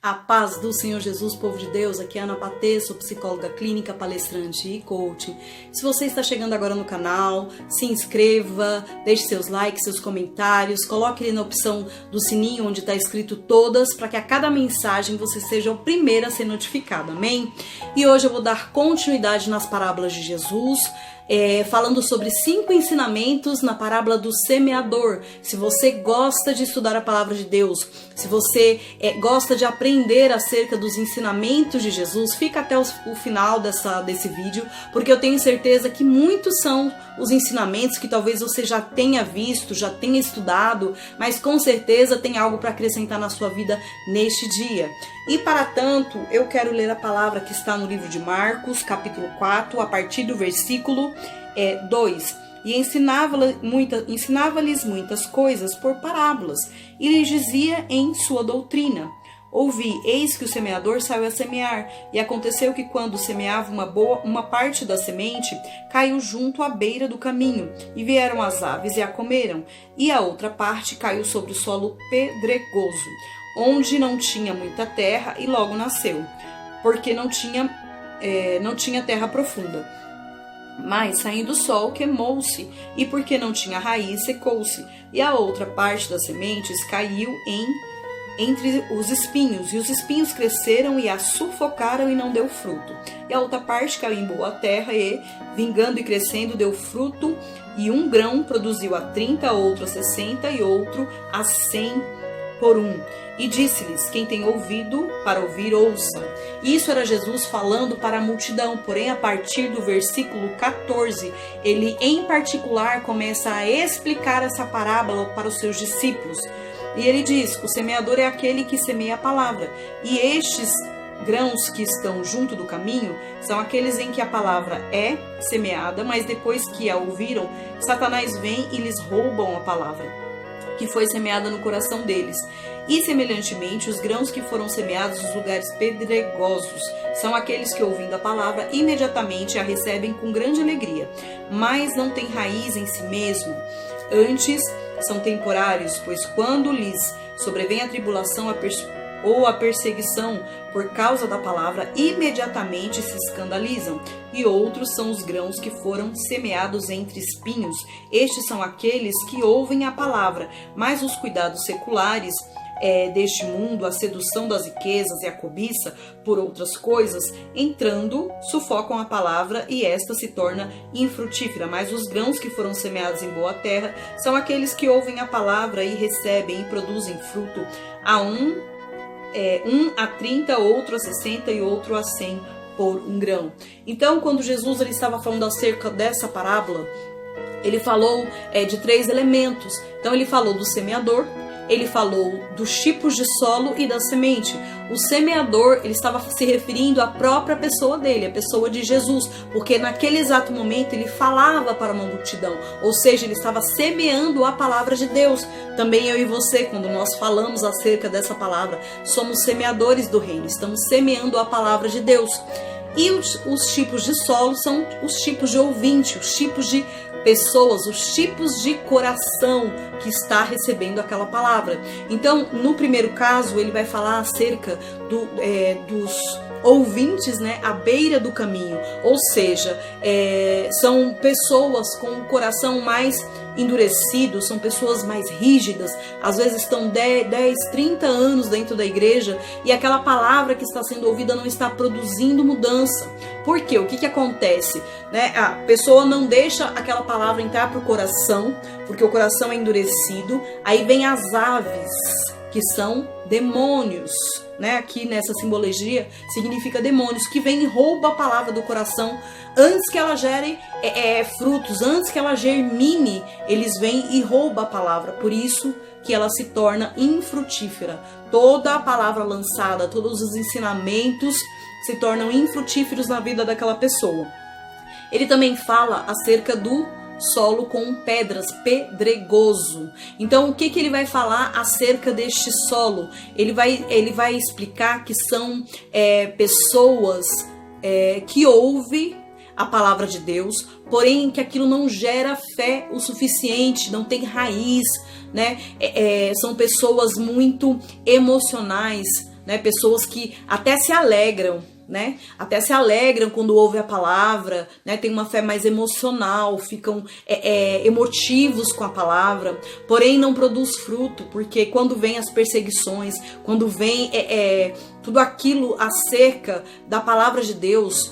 A paz do Senhor Jesus, povo de Deus, aqui é Ana Patê, sou psicóloga clínica, palestrante e coaching. Se você está chegando agora no canal, se inscreva, deixe seus likes, seus comentários, coloque ali na opção do sininho onde está escrito todas, para que a cada mensagem você seja o primeiro a ser notificado, amém? E hoje eu vou dar continuidade nas parábolas de Jesus, falando sobre 5 ensinamentos na parábola do semeador. Se você gosta de estudar a palavra de Deus, se você gosta de aprender acerca dos ensinamentos de Jesus, fica até o final desse vídeo, porque eu tenho certeza que muitos são os ensinamentos que talvez você já tenha visto, já tenha estudado, mas com certeza tem algo para acrescentar na sua vida neste dia. E para tanto, eu quero ler a palavra que está no livro de Marcos, capítulo 4, a partir do versículo 2. E ensinava-lhes muitas coisas por parábolas, e lhes dizia em sua doutrina: ouvi, eis que o semeador saiu a semear, e aconteceu que quando semeava uma parte da semente, caiu junto à beira do caminho, e vieram as aves e a comeram, e a outra parte caiu sobre o solo pedregoso, onde não tinha muita terra, e logo nasceu, porque não tinha terra profunda. Mas, saindo o sol, queimou-se, e porque não tinha raiz, secou-se. E a outra parte das sementes caiu entre os espinhos, e os espinhos cresceram e a sufocaram e não deu fruto. E a outra parte caiu em boa terra e, vingando e crescendo, deu fruto, e um grão produziu a 30, outro a 60 e outro a 100 por um. E disse-lhes: quem tem ouvido para ouvir, ouça. Isso era Jesus falando para a multidão, porém a partir do versículo 14, ele em particular começa a explicar essa parábola para os seus discípulos. E ele diz: o semeador é aquele que semeia a palavra, e estes grãos que estão junto do caminho são aqueles em que a palavra é semeada, mas depois que a ouviram, Satanás vem e lhes roubam a palavra que foi semeada no coração deles. E semelhantemente, os grãos que foram semeados nos lugares pedregosos são aqueles que, ouvindo a palavra, imediatamente a recebem com grande alegria, mas não têm raiz em si mesmo. Antes, são temporários, pois quando lhes sobrevém a tribulação ou a perseguição por causa da palavra, imediatamente se escandalizam. E outros são os grãos que foram semeados entre espinhos. Estes são aqueles que ouvem a palavra, mas os cuidados seculares deste mundo, a sedução das riquezas e a cobiça por outras coisas, entrando, sufocam a palavra e esta se torna infrutífera. Mas os grãos que foram semeados em boa terra são aqueles que ouvem a palavra e recebem e produzem fruto, a um a 30, outro a 60 e outro a 100 por um grão. Então, quando Jesus ele estava falando acerca dessa parábola, ele falou de 3 elementos. Então, ele falou do semeador, ele falou dos tipos de solo e da semente. O semeador, ele estava se referindo à própria pessoa dele, a pessoa de Jesus, porque naquele exato momento ele falava para uma multidão, ou seja, ele estava semeando a palavra de Deus. Também eu e você, quando nós falamos acerca dessa palavra, somos semeadores do reino, estamos semeando a palavra de Deus. E os tipos de solo são os tipos de ouvinte, os tipos de pessoas, os tipos de coração que está recebendo aquela palavra. Então, no primeiro caso, ele vai falar acerca dos ouvintes, à beira do caminho, ou seja, são pessoas com o coração mais endurecido, são pessoas mais rígidas, às vezes estão 10, 30 anos dentro da igreja e aquela palavra que está sendo ouvida não está produzindo mudança. Por quê? O que acontece? A pessoa não deixa aquela palavra entrar para o coração, porque o coração é endurecido, aí vem as aves, que são demônios, aqui nessa simbologia significa demônios, que vem e rouba a palavra do coração antes que ela gere frutos, antes que ela germine, eles vêm e roubam a palavra, por isso que ela se torna infrutífera. Toda a palavra lançada, todos os ensinamentos se tornam infrutíferos na vida daquela pessoa. Ele também fala acerca do solo com pedras, pedregoso. Então, o que ele vai falar acerca deste solo? Ele vai explicar que são pessoas que ouvem a palavra de Deus, porém que aquilo não gera fé o suficiente, não tem raiz, são pessoas muito emocionais, né? Pessoas que até se alegram, né? Até se alegram quando ouvem a palavra, né? Tem uma fé mais emocional, ficam emotivos com a palavra, porém não produz fruto, porque quando vem as perseguições, quando vem tudo aquilo acerca da palavra de Deus,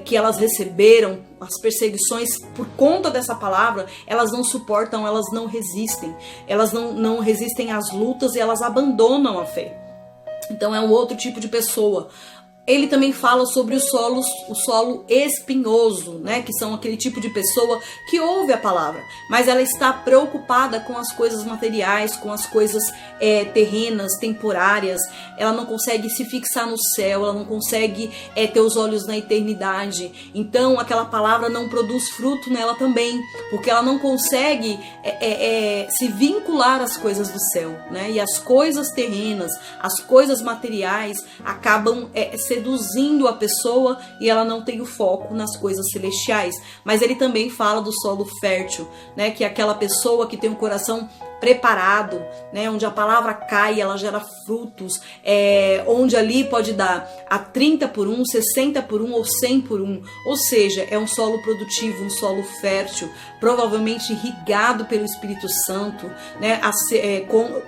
que elas receberam, as perseguições por conta dessa palavra, elas não suportam, elas não resistem, elas não resistem às lutas e elas abandonam a fé. Então é um outro tipo de pessoa. Ele também fala sobre o solo espinhoso, né? Que são aquele tipo de pessoa que ouve a palavra, mas ela está preocupada com as coisas materiais, com as coisas terrenas, temporárias. Ela não consegue se fixar no céu, ela não consegue ter os olhos na eternidade. Então aquela palavra não produz fruto nela também, porque ela não consegue se vincular às coisas do céu, né? E as coisas terrenas, as coisas materiais acabam seduzindo a pessoa e ela não tem o foco nas coisas celestiais. Mas ele também fala do solo fértil, né? Que é aquela pessoa que tem um coração preparado, né? Onde a palavra cai, ela gera frutos, onde ali pode dar a 30 por 1, 60 por 1 ou 100 por 1. Ou seja, é um solo produtivo, um solo fértil, provavelmente irrigado pelo Espírito Santo, né?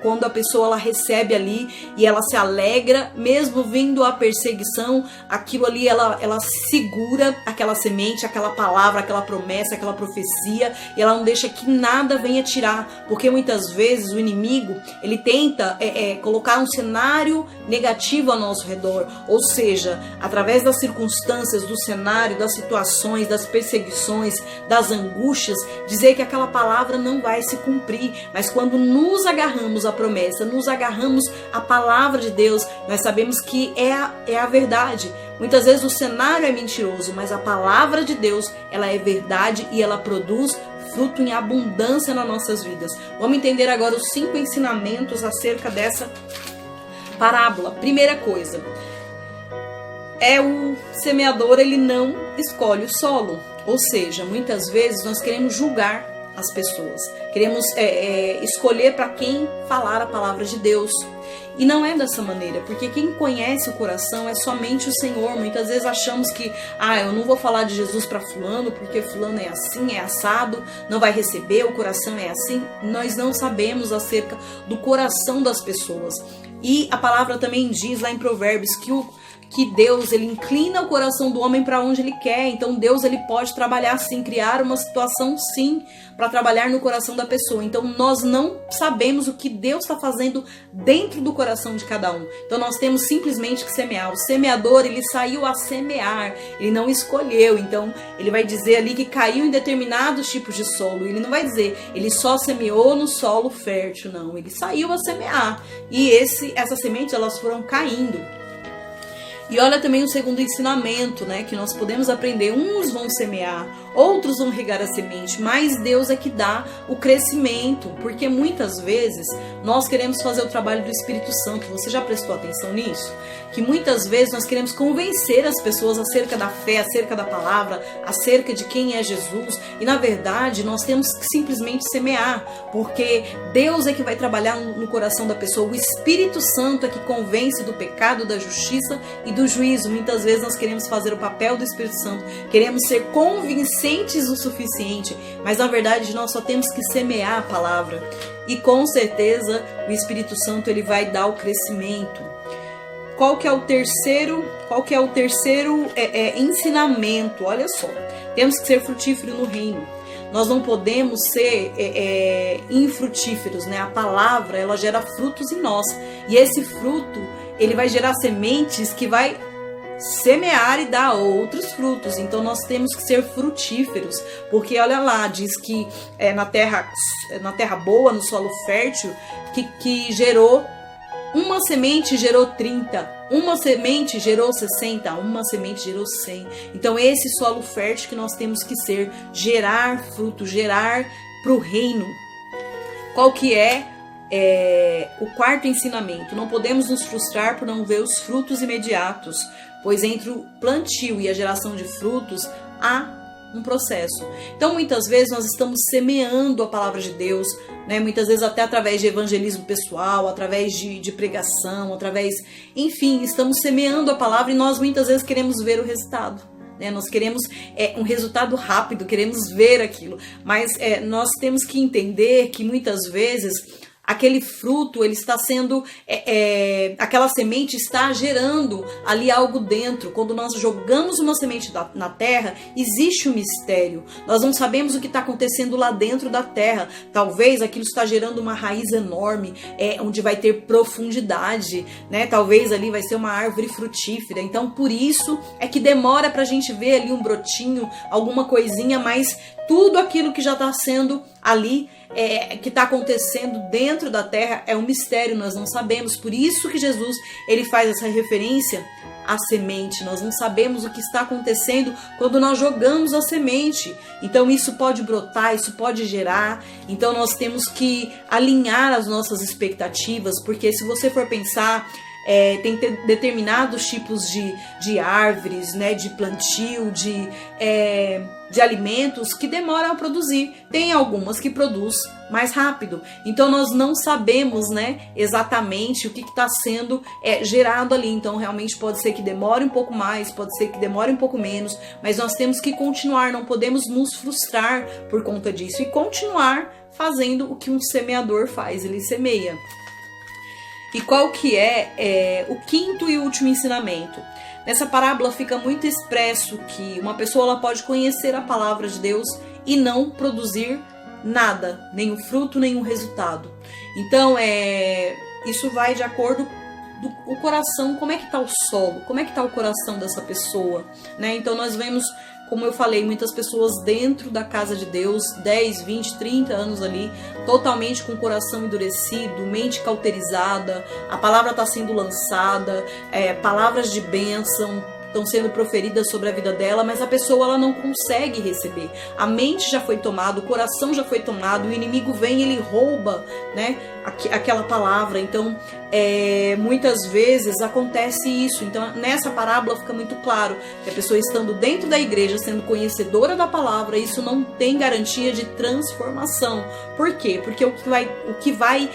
Quando a pessoa ela recebe ali e ela se alegra, mesmo vindo a perseguição, aquilo ali ela segura aquela semente, aquela palavra, aquela promessa, aquela profecia, e ela não deixa que nada venha tirar, porque muitas vezes o inimigo ele tenta colocar um cenário negativo ao nosso redor, ou seja, através das circunstâncias, do cenário, das situações, das perseguições, das angústias, dizer que aquela palavra não vai se cumprir. Mas quando nos agarramos à promessa, nos agarramos à palavra de Deus, nós sabemos que é a verdade. Muitas vezes o cenário é mentiroso, mas a palavra de Deus, ela é verdade e ela produz fruto em abundância nas nossas vidas. Vamos entender agora os 5 ensinamentos acerca dessa parábola. Primeira coisa, o semeador, ele não escolhe o solo. Ou seja, muitas vezes nós queremos julgar as pessoas, queremos escolher para quem falar a palavra de Deus. E não é dessa maneira, porque quem conhece o coração é somente o Senhor. Muitas vezes achamos que, eu não vou falar de Jesus para fulano, porque fulano é assim, é assado, não vai receber, o coração é assim. Nós não sabemos acerca do coração das pessoas. E a palavra também diz lá em Provérbios que Deus, ele inclina o coração do homem para onde ele quer. Então Deus, ele pode trabalhar sim, criar uma situação sim, para trabalhar no coração da pessoa. Então nós não sabemos o que Deus está fazendo dentro do coração de cada um. Então nós temos simplesmente que semear. O semeador, ele saiu a semear, ele não escolheu. Então ele vai dizer ali que caiu em determinados tipos de solo. Ele não vai dizer, ele só semeou no solo fértil, não. Ele saiu a semear. E essas sementes, elas foram caindo. E olha também o segundo ensinamento, né, que nós podemos aprender. Uns vão semear, outros vão regar a semente, mas Deus é que dá o crescimento, porque muitas vezes nós queremos fazer o trabalho do Espírito Santo. Você já prestou atenção nisso? Que muitas vezes nós queremos convencer as pessoas acerca da fé, acerca da palavra, acerca de quem é Jesus, e na verdade nós temos que simplesmente semear, porque Deus é que vai trabalhar no coração da pessoa. O Espírito Santo é que convence do pecado, da justiça e do juízo. Muitas vezes nós queremos fazer o papel do Espírito Santo, queremos ser convincentes o suficiente, mas na verdade nós só temos que semear a palavra, e com certeza o Espírito Santo, ele vai dar o crescimento. Qual que é o terceiro ensinamento? Olha só, temos que ser frutíferos no reino. Nós não podemos ser infrutíferos, né? A palavra, ela gera frutos em nós, e esse fruto, ele vai gerar sementes que vai semear e dar outros frutos. Então nós temos que ser frutíferos, porque olha lá, diz que na terra boa, no solo fértil, que gerou uma semente, gerou 30, uma semente gerou 60, uma semente gerou 100. Então esse solo fértil que nós temos que ser, gerar fruto, gerar para o reino. Qual que é o quarto ensinamento? Não podemos nos frustrar por não ver os frutos imediatos, pois entre o plantio e a geração de frutos há um processo. Então, muitas vezes nós estamos semeando a palavra de Deus, né? Muitas vezes até através de evangelismo pessoal, através de pregação, enfim, estamos semeando a palavra e nós muitas vezes queremos ver o resultado. Nós queremos um resultado rápido, queremos ver aquilo, mas nós temos que entender que muitas vezes aquele fruto, ele está sendo, aquela semente está gerando ali algo dentro. Quando nós jogamos uma semente na terra, existe um mistério. Nós não sabemos o que está acontecendo lá dentro da terra. Talvez aquilo está gerando uma raiz enorme, onde vai ter profundidade, né? Talvez ali vai ser uma árvore frutífera. Então, por isso é que demora para a gente ver ali um brotinho, alguma coisinha, mas tudo aquilo que já está sendo ali, que está acontecendo dentro da terra, é um mistério, nós não sabemos. Por isso que Jesus, ele faz essa referência à semente. Nós não sabemos o que está acontecendo quando nós jogamos a semente. Então isso pode brotar, isso pode gerar. Então nós temos que alinhar as nossas expectativas, porque se você for pensar, tem determinados tipos de árvores, né, de plantio, de alimentos que demoram a produzir. Tem algumas que produz mais rápido. Então nós não sabemos, né, exatamente o que está sendo gerado ali. Então realmente pode ser que demore um pouco mais, pode ser que demore um pouco menos, mas nós temos que continuar, não podemos nos frustrar por conta disso e continuar fazendo o que um semeador faz, ele semeia. E qual que é o quinto e último ensinamento? Nessa parábola fica muito expresso que uma pessoa ela pode conhecer a palavra de Deus e não produzir nada, nenhum fruto, nenhum resultado. Então, isso vai de acordo com o coração, como é que está o solo, como é que está o coração dessa pessoa, né? Então nós vemos, como eu falei, muitas pessoas dentro da casa de Deus, 10, 20, 30 anos ali, totalmente com o coração endurecido, mente cauterizada, a palavra está sendo lançada, palavras de bênção estão sendo proferidas sobre a vida dela, mas a pessoa ela não consegue receber. A mente já foi tomada, o coração já foi tomado, o inimigo vem e ele rouba, né, aquela palavra. Então, muitas vezes acontece isso. Então, nessa parábola fica muito claro que a pessoa estando dentro da igreja, sendo conhecedora da palavra, isso não tem garantia de transformação. Por quê? Porque o que vai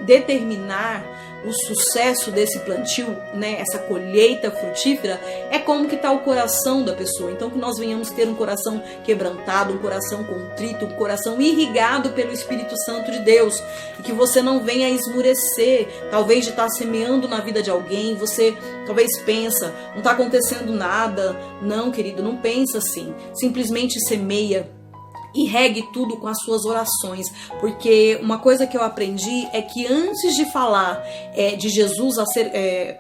determinar o sucesso desse plantio, né, essa colheita frutífera, é como que está o coração da pessoa. Então que nós venhamos ter um coração quebrantado, um coração contrito, um coração irrigado pelo Espírito Santo de Deus, e que você não venha esmurecer, talvez de estar semeando na vida de alguém. Você talvez pensa, não está acontecendo nada. Não, querido, não pensa assim, simplesmente semeia e regue tudo com as suas orações, porque uma coisa que eu aprendi é que antes de falar de Jesus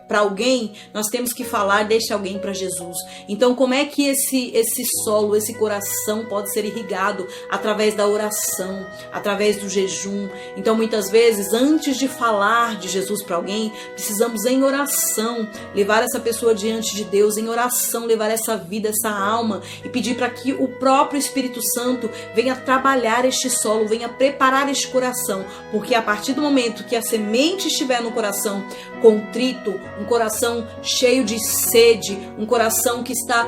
para alguém, nós temos que falar deste alguém para Jesus. Então como é que esse solo, esse coração pode ser irrigado? Através da oração, através do jejum. Então muitas vezes, antes de falar de Jesus para alguém, precisamos em oração levar essa pessoa diante de Deus, em oração levar essa vida, essa alma, e pedir para que o próprio Espírito Santo venha trabalhar este solo, venha preparar este coração, porque a partir do momento que a semente estiver no coração contrito, um coração cheio de sede, um coração que está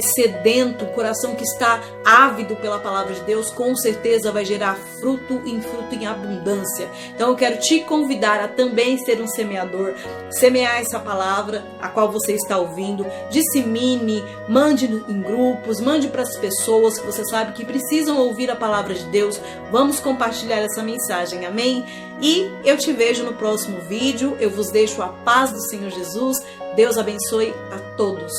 sedento, um coração que está ávido pela palavra de Deus, com certeza vai gerar fruto em abundância. Então eu quero te convidar a também ser um semeador, semear essa palavra a qual você está ouvindo, dissemine, mande em grupos, mande para as pessoas que você sabe que precisam ouvir a palavra de Deus. Vamos compartilhar essa mensagem, amém? E eu te vejo no próximo vídeo. Eu vos deixo a paz do Senhor Jesus. Deus abençoe a todos.